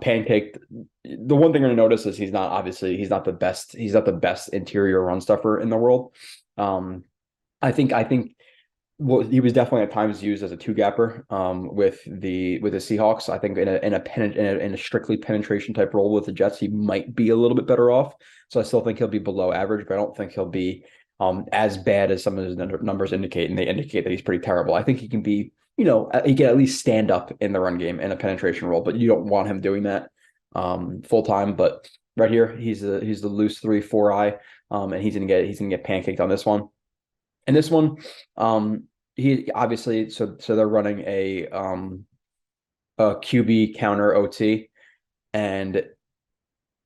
pancaked. The one thing you're gonna notice is he's not the best interior run stuffer in the world. Um, I think well, he was definitely at times used as a two gapper with the Seahawks. I think in a strictly penetration type role with the Jets, he might be a little bit better off. So I still think he'll be below average, but I don't think he'll be as bad as some of his numbers indicate, and they indicate that he's pretty terrible. I think he can be, he can at least stand up in the run game in a penetration role, but you don't want him doing that full time. But right here, he's the loose 3-4 eye, and he's gonna get pancaked on this one. And this one, he obviously so they're running a QB counter OT, and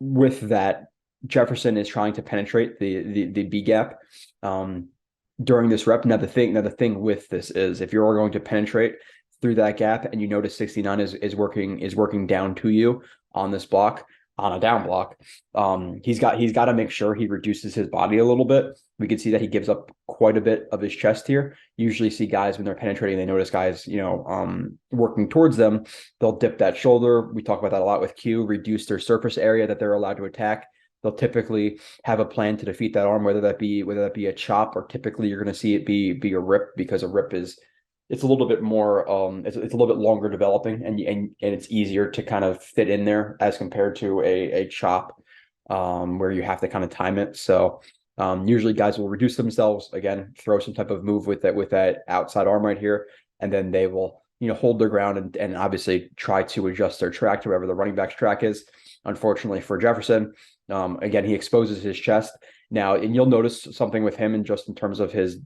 with that, Jefferson is trying to penetrate the B gap during this rep. Now the thing with this is if you're going to penetrate through that gap and you notice 69 is working down to you on this block, on a down block, he's got to make sure he reduces his body a little bit. We can see that he gives up quite a bit of his chest here. Usually see guys when they're penetrating, they notice guys, working towards them, they'll dip that shoulder. We talk about that a lot with Q, reduce their surface area that they're allowed to attack. They'll typically have a plan to defeat that arm, whether that be a chop, or typically you're going to see it be a rip, because a rip is it's a little bit more it's a little bit longer developing, and it's easier to kind of fit in there as compared to a chop, where you have to kind of time it. So usually guys will reduce themselves, again, throw some type of move with that outside arm right here, and then they will hold their ground and obviously try to adjust their track to wherever the running back's track is. Unfortunately for Jefferson, again, he exposes his chest now, and you'll notice something with him, and just in terms of his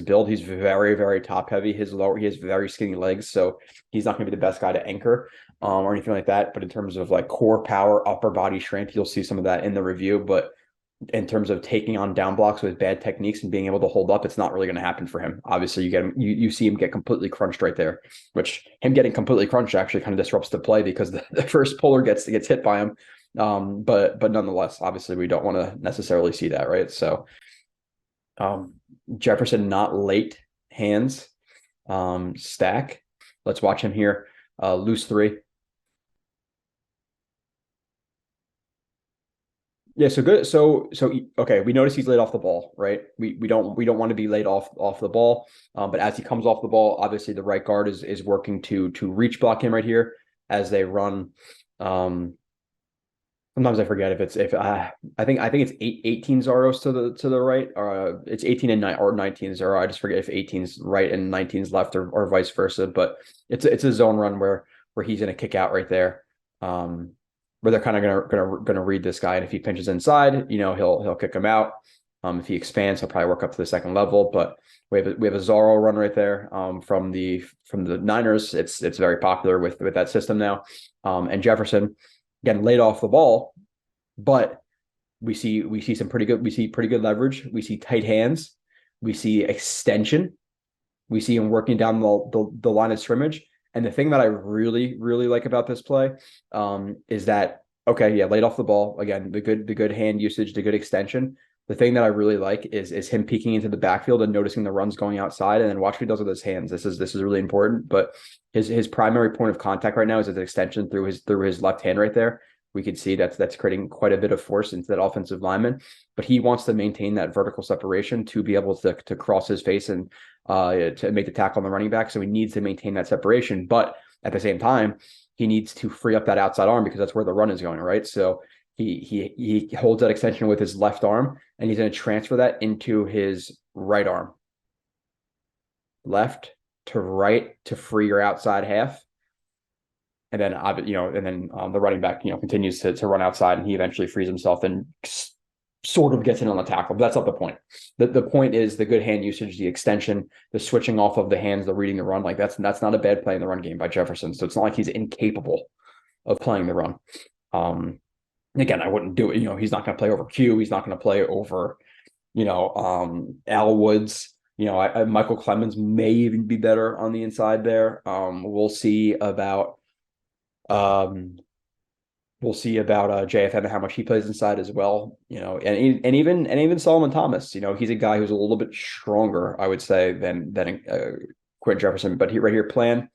build, he's very, very top heavy. He has very skinny legs, so he's not going to be the best guy to anchor or anything like that. But in terms of like core power, upper body strength, you'll see some of that in the review. But in terms of taking on down blocks with bad techniques and being able to hold up, it's not really going to happen for him. Obviously, you see him get completely crunched right there, which him getting completely crunched actually kind of disrupts the play, because the first puller gets hit by him. But nonetheless, obviously, we don't want to necessarily see that, right? So Jefferson, not late hands, stack. Let's watch him here. Loose three. Yeah, so good. So okay, we notice he's laid off the ball, right? We don't want to be laid off the ball. But as he comes off the ball, obviously the right guard is working to reach block him right here as they run. Sometimes I forget if it's if I think it's 18 Zaros to the right, or it's 18 and 9 or 19 Zaro. I just forget if 18's right and 19's left, or vice versa. But it's a zone run where he's going to kick out right there. Where they're kind of gonna read this guy, and if he pinches inside, he'll kick him out. If he expands, he'll probably work up to the second level. But we have a Zorro run right there from the Niners. It's very popular with that system now. And Jefferson, again, laid off the ball, but we see pretty good leverage. We see tight hands. We see extension. We see him working down the line of scrimmage. And the thing that I really, really like about this play is that, okay, yeah, laid off the ball. Again, the good hand usage, the good extension. The thing that I really like is him peeking into the backfield and noticing the runs going outside, and then watch what he does with his hands. This is really important. But his primary point of contact right now is his extension through his left hand right there. We can see that's creating quite a bit of force into that offensive lineman. But he wants to maintain that vertical separation to be able to cross his face and to make the tackle on the running back. So he needs to maintain that separation. But at the same time, he needs to free up that outside arm, because that's where the run is going, right? So he holds that extension with his left arm, and he's going to transfer that into his right arm. Left to right to free your outside half. And then, the running back, continues to run outside, and he eventually frees himself and sort of gets in on the tackle. But that's not the point. The point is the good hand usage, the extension, the switching off of the hands, the reading the run. Like that's not a bad play in the run game by Jefferson. So it's not like he's incapable of playing the run. Again, I wouldn't do it. He's not going to play over Q. He's not going to play over, Al Woods. Michael Clemens may even be better on the inside there. We'll see about JFM and how much he plays inside as well. And even Solomon Thomas. He's a guy who's a little bit stronger, I would say, than Quinton Jefferson. But right here, plan.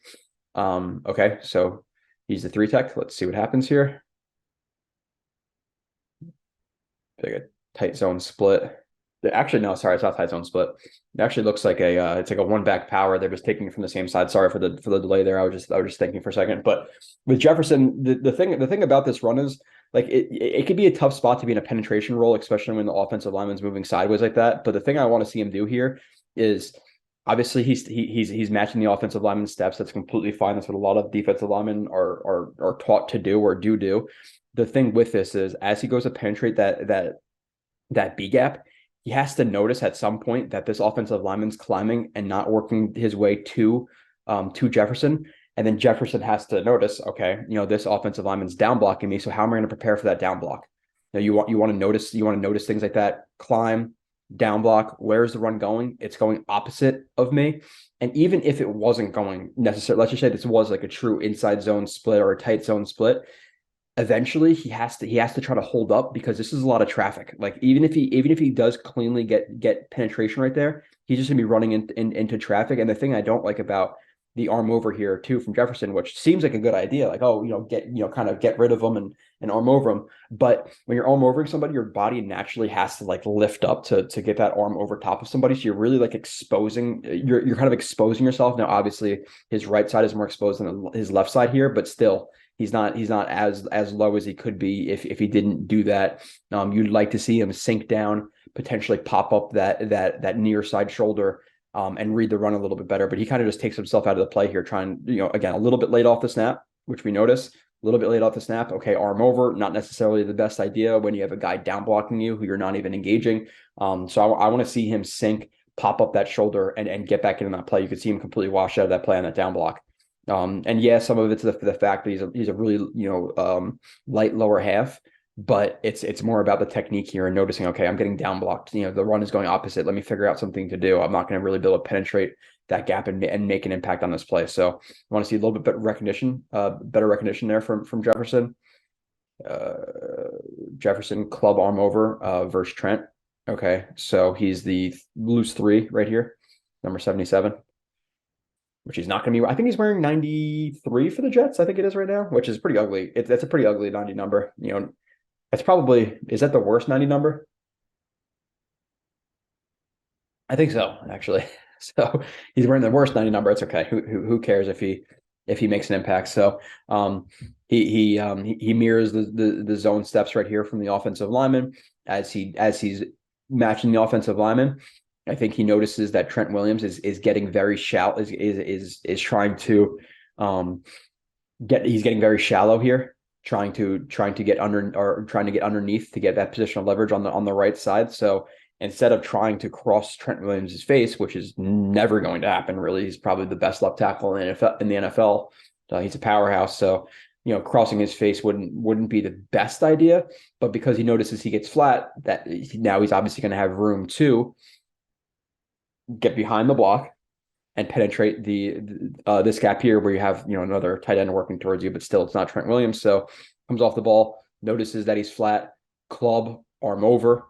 Okay, so He's the 3 tech. Let's see what happens here. Big a tight zone split. Actually, no, sorry, it's not tight zone split. It actually looks like a it's like a one back power. They're just taking it from the same side. Sorry for the delay there. I was just thinking for a second. But with Jefferson, the thing about this run is like it could be a tough spot to be in a penetration role, especially when the offensive lineman's moving sideways like that. But the thing I want to see him do here is obviously he's matching the offensive lineman's steps. That's completely fine. That's what a lot of defensive linemen are taught to do or do. The thing with this is as he goes to penetrate that B gap, he has to notice at some point that this offensive lineman's climbing and not working his way to Jefferson. And then Jefferson has to notice, okay, this offensive lineman's down blocking me. So how am I going to prepare for that down block? You want to notice things like that. Climb, down block. Where's the run going? It's going opposite of me. And even if it wasn't going necessarily, let's just say this was like a true inside zone split or a tight zone split, eventually he has to try to hold up because this is a lot of traffic. Like even if he does cleanly get penetration right there, he's just gonna be running into traffic. And the thing I don't like about the arm over here too from Jefferson, which seems like a good idea, like kind of get rid of them and arm over them. But when you're arm overing somebody, your body naturally has to like lift up to get that arm over top of somebody. So you're really like you're kind of exposing yourself. Now obviously his right side is more exposed than his left side here, but still he's not as low as he could be if he didn't do that. You'd like to see him sink down, potentially pop up that near side shoulder, and read the run a little bit better. But he kind of just takes himself out of the play here, trying, again, a little bit late off the snap, which we notice. A little bit late off the snap. Okay, arm over, not necessarily the best idea when you have a guy down blocking you who you're not even engaging. So I want to see him sink, pop up that shoulder, and get back into that play. You could see him completely wash out of that play on that down block. And yeah, some of it's the fact that he's a really light lower half, but it's more about the technique here and noticing, okay, I'm getting down blocked. The run is going opposite. Let me figure out something to do. I'm not going to really be able to penetrate that gap and make an impact on this play. So I want to see a little bit better recognition there from Jefferson. Jefferson club arm over versus Trent. Okay, so he's the loose 3 right here, number 77. Which he's not going to be. I think he's wearing 93 for the Jets. I think it is right now, which is pretty ugly. That's a pretty ugly 90 number. It's probably, is that the worst 90 number? I think so, actually. So he's wearing the worst 90 number. It's okay. Who cares if he makes an impact? So he mirrors the zone steps right here from the offensive lineman as he's matching the offensive lineman. I think he notices that Trent Williams is getting very shallow, is trying to he's getting very shallow here, trying to get underneath to get that positional leverage on the right side. So instead of trying to cross Trent Williams' face, which is never going to happen, really, he's probably the best left tackle in the NFL. He's a powerhouse. So crossing his face wouldn't be the best idea. But because he notices he gets flat, that now he's obviously going to have room to get behind the block and penetrate this gap here where you have another tight end working towards you, but still it's not Trent Williams. So comes off the ball, notices that he's flat, club, arm over.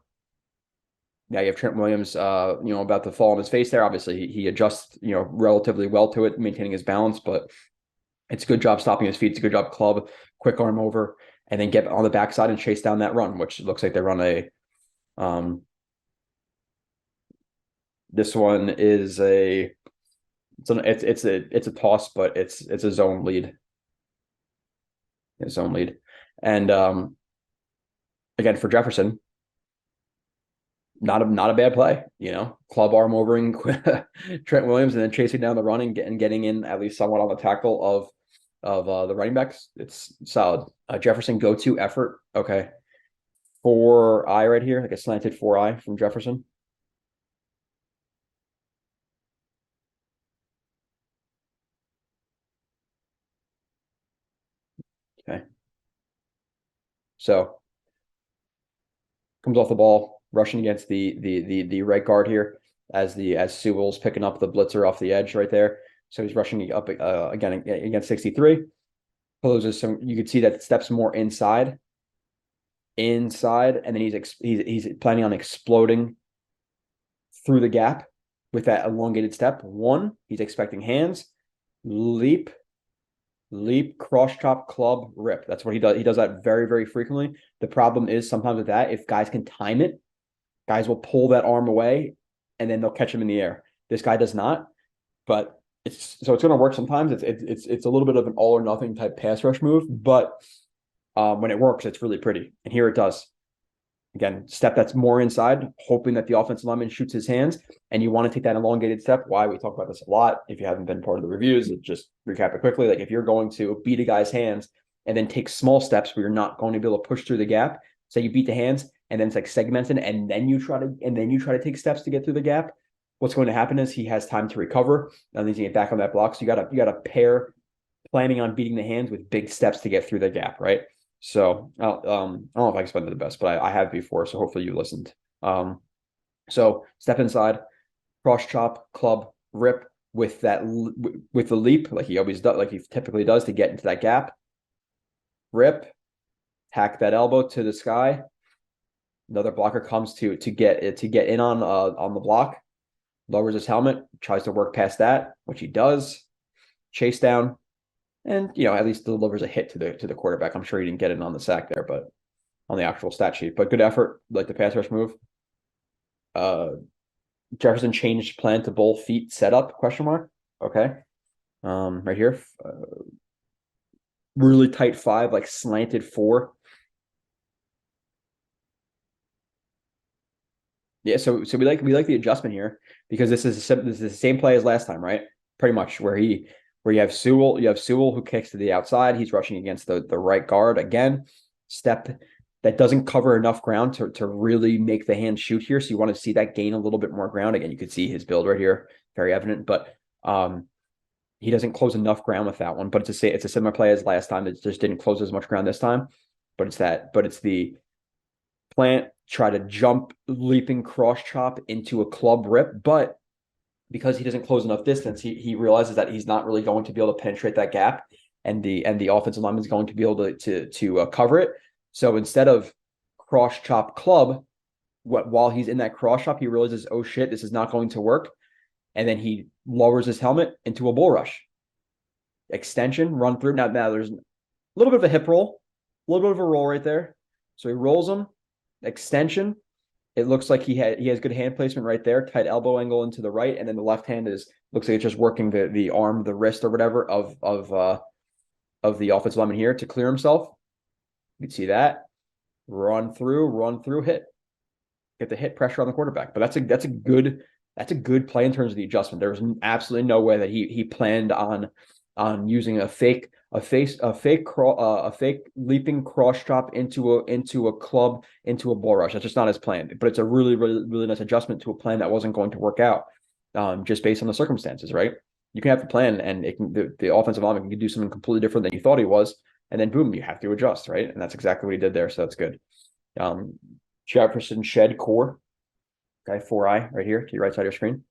Now you have Trent Williams about to fall on his face there. Obviously he adjusts relatively well to it, maintaining his balance, but it's a good job stopping his feet. It's a good job club, quick arm over, and then get on the backside and chase down that run, which looks like they run a this one is it's a toss, but it's a zone lead. And again for Jefferson, not a bad play. Club arm overing Trent Williams and then chasing down the run and getting in at least somewhat on the tackle of the running backs. It's solid. Jefferson go-to effort. Okay, 4-eye right here, like a slanted 4-eye from Jefferson. Okay. So comes off the ball, rushing against the right guard here as Sewell's picking up the blitzer off the edge right there. So he's rushing up again against 63. Closes some. You can see that steps more inside, and then he's planning on exploding through the gap with that elongated step. 1, he's expecting hands, leap, leap, cross chop, club, rip. That's what he does. He does that very, very frequently. The problem is sometimes with that, if guys can time it, guys will pull that arm away and then they'll catch him in the air. This guy does not, but it's going to work sometimes. It's a little bit of an all or nothing type pass rush move, but when it works, it's really pretty. And here it does. Again, step that's more inside, hoping that the offensive lineman shoots his hands, and you want to take that elongated step. Why? We talk about this a lot. If you haven't been part of the reviews, just recap it quickly. Like if you're going to beat a guy's hands and then take small steps where you're not going to be able to push through the gap, say you beat the hands and then it's like segmented, and then you try to take steps to get through the gap. What's going to happen is he has time to recover, and then he's going to get back on that block. So you gotta pair planning on beating the hands with big steps to get through the gap, right? So I don't know if I explained it the best, but I have before, so hopefully you listened. So step inside, cross chop, club, rip with the leap, like he always does, like he typically does to get into that gap. Rip, hack that elbow to the sky. Another blocker comes to get in on the block, lowers his helmet, tries to work past that, which he does. Chase down. And at least delivers a hit to the quarterback. I'm sure he didn't get it on the sack there, but on the actual stat sheet. But good effort, like the pass rush move. Jefferson changed plan to both feet setup? ? Okay. Right here, really tight 5, like slanted 4. Yeah, so we like the adjustment here because this is the same play as last time, right? Pretty much where you have Sewell who kicks to the outside. He's rushing against the right guard again. Step that doesn't cover enough ground to really make the hand shoot here. So you want to see that gain a little bit more ground. Again, you could see his build right here, very evident, but he doesn't close enough ground with that one. But it's a similar play as last time. It just didn't close as much ground this time. But it's the plant, try to jump, leaping cross chop into a club rip, but because he doesn't close enough distance, he realizes that he's not really going to be able to penetrate that gap, and the offensive lineman is going to be able to cover it. So instead of cross chop club, while he's in that cross chop, he realizes, oh shit, this is not going to work, and then he lowers his helmet into a bull rush, extension, run through. Now there's a little bit of a hip roll, a little bit of a roll right there. So he rolls him, extension. It looks like he has good hand placement right there, tight elbow angle into the right, and then the left hand looks like it's just working the arm, the wrist, or whatever of the offensive lineman here to clear himself. You can see that. Run through, hit. Get the hit pressure on the quarterback. But that's a good play in terms of the adjustment. There was absolutely no way that he planned on using a fake leaping cross chop into a club, into a bull rush. That's just not his plan. But it's a really, really, really nice adjustment to a plan that wasn't going to work out, just based on the circumstances, right? You can have a plan, and the offensive lineman can do something completely different than you thought he was, and then boom, you have to adjust, right? And that's exactly what he did there. So that's good. Jefferson shed core. Okay, 4i right here to your right side of your screen.